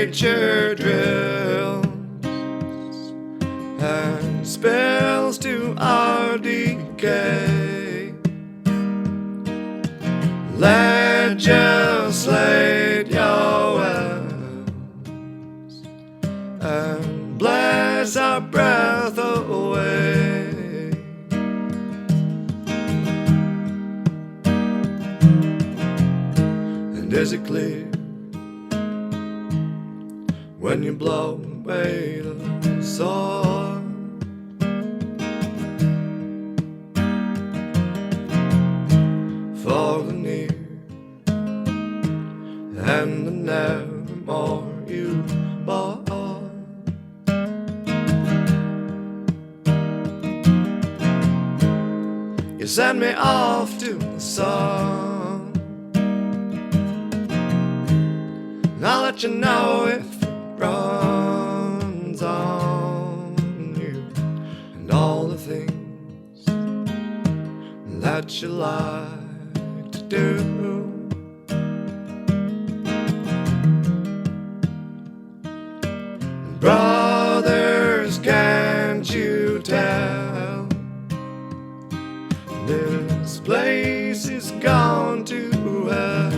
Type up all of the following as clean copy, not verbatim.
nature drills and spills to our decay. Legislate your wills and bless our breath away. And is it clear when you blow away the sun? For the near and the nevermore you bought. You send me off to the sun, and I'll let you know if it runs on you and all the things that you like to do. Brothers, can't you tell this place is gone to hell?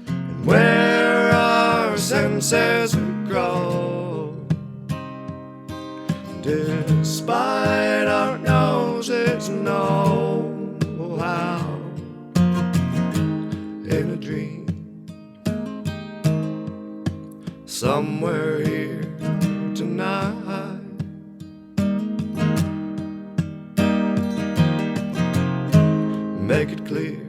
And where our senses grow, despite our noses know how. In a dream somewhere here tonight, make it clear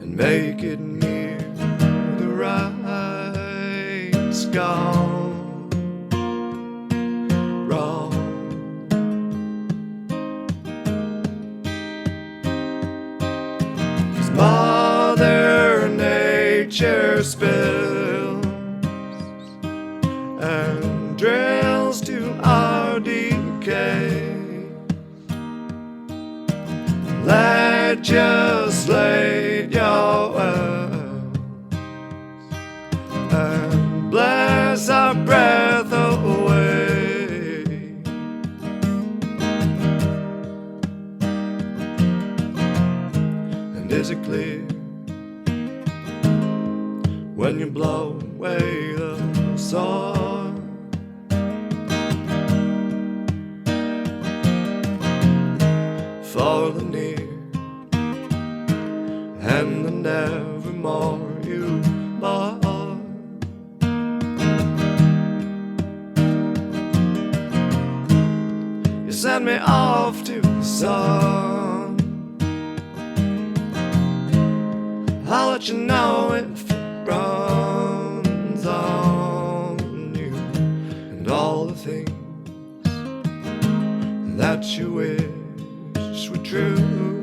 and make it near the right's gone wrong. 'Cause Mother Nature spills and drills to our decay. Legislate your wills and bless our breath away. And is it clear when you blow away the sun? For the near and the nevermore you bought. You send me off to the sun, I'll let you know if it runs on you and all the things that you wish were true.